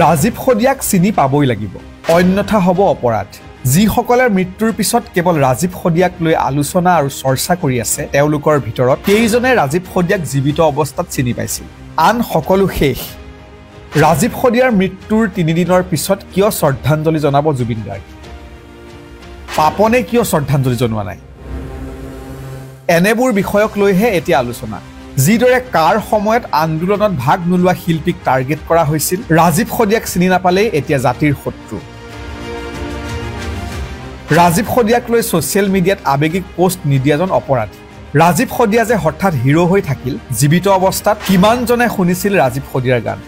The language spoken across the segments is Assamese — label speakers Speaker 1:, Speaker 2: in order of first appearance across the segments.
Speaker 1: ৰাজীৱ সদিয়াক চিনি পাবই লাগিব, অন্যথা হ'ব অপৰাধ। যিসকলে মৃত্যুৰ পিছত কেৱল ৰাজীৱ সদিয়াক লৈ আলোচনা আৰু চৰ্চা কৰি আছে, তেওঁলোকৰ ভিতৰত কেইজনে ৰাজীৱ সদিয়াক জীৱিত অৱস্থাত চিনি পাইছিল, আন সকলো শেষ। ৰাজীৱ সদিয়াৰ মৃত্যুৰ 3 দিনৰ পিছত কিয় শ্ৰদ্ধাঞ্জলি জনাব জুবিন গাৰ্গে? পাপনে কিয় শ্ৰদ্ধাঞ্জলি জনোৱা নাই? এনেবোৰ বিষয়ক লৈহে এতিয়া আলোচনা। যিদৰে কাৰ সময়ত আন্দোলনত ভাগ নোলোৱা শিল্পীক টাৰ্গেট কৰা হৈছিল, ৰাজীৱ সদিয়াক চিনি নাপালেই এতিয়া জাতিৰ শত্ৰু। ৰাজীৱ সদিয়াক লৈ ছ'চিয়েল মিডিয়াত আৱেগিক পোষ্ট নিদিয়াজন অপৰাধী। ৰাজীৱ সদিয়া যে হঠাৎ হিৰো হৈ থাকিল জীৱিত অৱস্থাত, কিমানজনে শুনিছিল ৰাজীৱ সদিয়াৰ গান?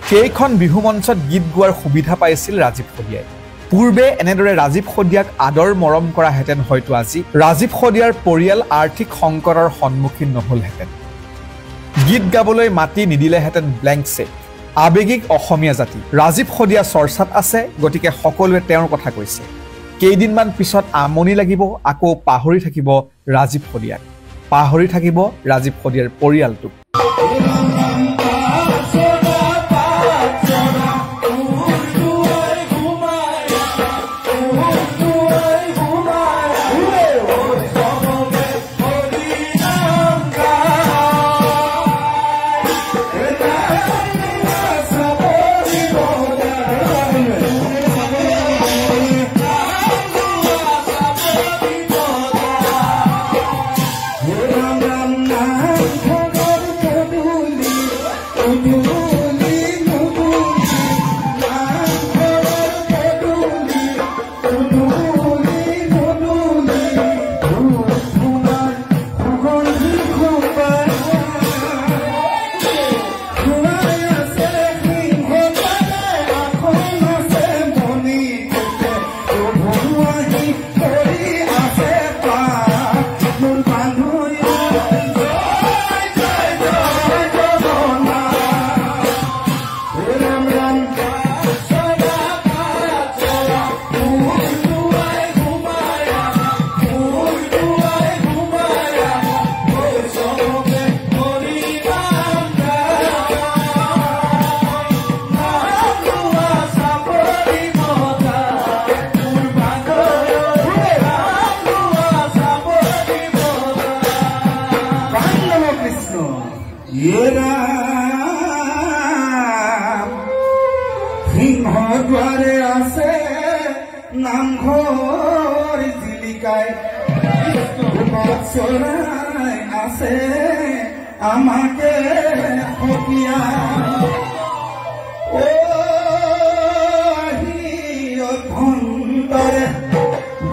Speaker 1: কেইখন বিহু মঞ্চত গীত গোৱাৰ সুবিধা পাইছিল ৰাজীৱ সদিয়াই। পূৰ্বে এনেদৰে ৰাজীৱ সদিয়াক আদৰ মৰম কৰাহেঁতেন হয়তো আজি ৰাজীৱ সদিয়াৰ পৰিয়াল আৰ্থিক সংকটৰ সন্মুখীন নহলহেঁতেন। গীত গাবলৈ মাতি নিদিলেহেঁতেন ব্লেংক চেক। আৱেগিক অসমীয়া জাতি ৰাজীৱ সদিয়া চৰ্চাত আছে, গতিকে সকলোৱে তেওঁৰ কথা কৈছে। কেইদিনমান পিছত আমনি লাগিব, আকৌ পাহৰি থাকিব ৰাজীৱ সদিয়াক, পাহৰি থাকিব ৰাজীৱ সদিয়াৰ পৰিয়ালটোক।
Speaker 2: সিংহদ্বাৰে আছে নামঘৰ জিলিকাই, চৰাই আছে আমাকে সকিয়া। অভ্যন্তৰে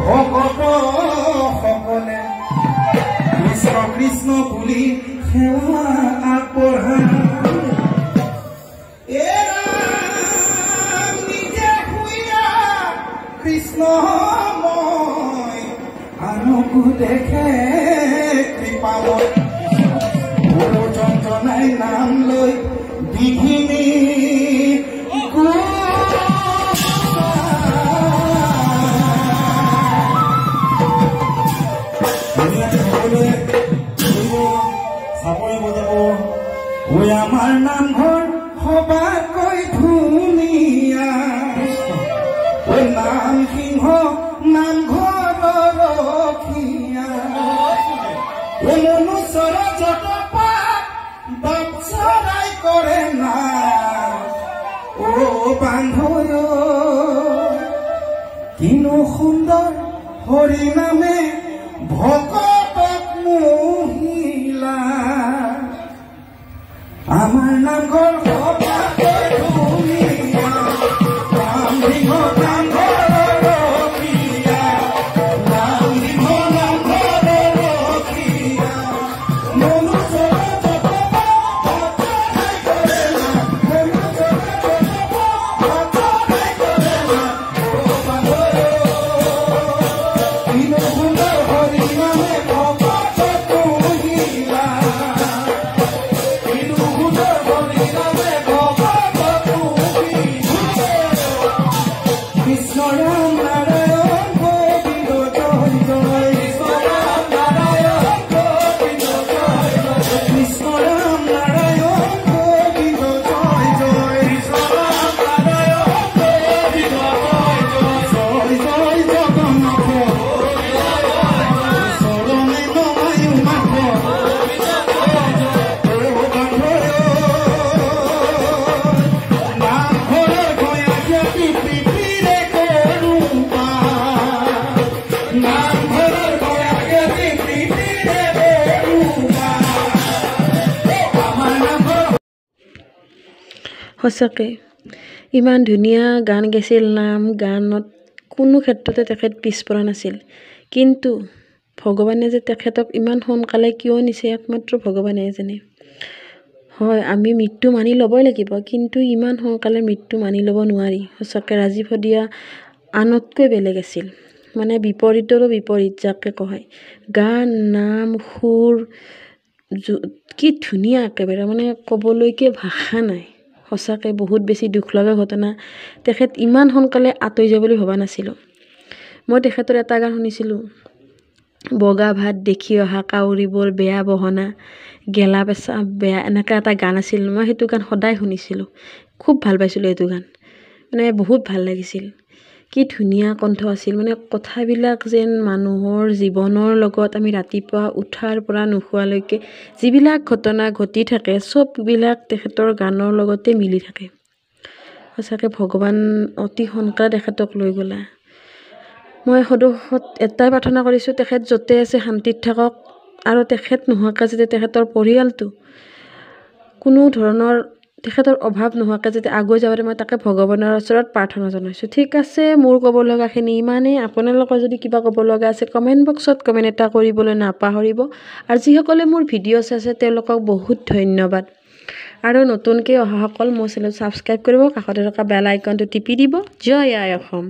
Speaker 2: ভকত সকলে কৃষ্ণ কৃষ্ণ বুলি সেৱা আগবঢ়ায়। কৃষ্ণময় আনকো দেখে কৃপাময়, গুৰু যন্ত্ৰণাই নাম লৈ বিঘিনি চাপৰি বজাব। ঐ আমাৰ নামঘৰ সবাকৈ ধুনীয়া, নাম সিংহ নামঘৰ ৰখীয়া। মনুষ্যৰ যত পাপ বাপচৰাই কৰে না, অ বান্ধৱ কিনো সুন্দৰ হৰি নামে ভকতক মহিলা। আমাৰ নামঘৰ সবাকৈ ধুনীয়া, নাম সিংহ Oh
Speaker 3: সঁচাকৈ ইমান ধুনীয়া গান গাইছিল, নাম গানত কোনো ক্ষেত্ৰতে তেখেত পিছপৰা নাছিল। কিন্তু ভগৱানে যে তেখেতক ইমান সোনকালে কিয় নিছে একমাত্ৰ ভগৱানে জানে। হয়, আমি মৃত্যু মানি ল'বই লাগিব, কিন্তু ইমান সোনকালে মৃত্যু মানি ল'ব নোৱাৰি। সঁচাকৈ ৰাজীৱ শদিয়া আনতকৈ বেলেগ আছিল, মানে বিপৰীতৰো বিপৰীত যাকে কয়। গান, নাম, সুৰ কি ধুনীয়া একেবাৰে, মানে ক'বলৈকে ভাষা নাই। সঁচাকৈ বহুত বেছি দুখ লগা ঘটনা। তেখেত ইমান সোনকালে আঁতৰি যাব বুলি ভবা নাছিলোঁ। মই তেখেতৰ এটা গান শুনিছিলোঁ, বগা ভাত দেখি অহা কাউৰীবোৰ বেয়া বহনা, গেলা পেচা বেয়া, এনেকুৱা এটা গান আছিল। মই সেইটো গান সদায় শুনিছিলোঁ, খুব ভাল পাইছিলোঁ এইটো গান, মানে বহুত ভাল লাগিছিল। কি ধুনীয়া কণ্ঠ আছিল, মানে কথাবিলাক যেন মানুহৰ জীৱনৰ লগত আমি ৰাতিপুৱা উঠাৰ পৰা নোখোৱালৈকে যিবিলাক ঘটনা ঘটি থাকে চববিলাক তেখেতৰ গানৰ লগতে মিলি থাকে। সঁচাকৈ ভগৱান অতি সোনকালে তেখেতক লৈ গ'লা। মই সদুষত এটাই প্ৰাৰ্থনা কৰিছোঁ, তেখেত য'তে আছে শান্তিত থাকক, আৰু তেখেত নোহোৱাকৈ যাতে তেখেতৰ পৰিয়ালটো কোনো ধৰণৰ তেখেতৰ অভাৱ নোহোৱাকৈ যাতে আগুৱাই যাব পাৰে, মই তাকে ভগৱানৰ ওচৰত প্ৰাৰ্থনা জনাইছোঁ। ঠিক আছে, মোৰ ক'ব লগাখিনি ইমানেই। আপোনালোকৰ যদি কিবা ক'ব লগা আছে কমেণ্ট বক্সত কমেণ্ট এটা কৰিবলৈ নাপাহৰিব। আৰু যিসকলে মোৰ ভিডিঅ' চাইছে তেওঁলোকক বহুত ধন্যবাদ। আৰু নতুনকৈ অহাসকল মোৰ চেনেল ছাবস্ক্ৰাইব কৰিব, কাষতে থকা বেল আইকনটো টিপি দিব। জয় আই অসম।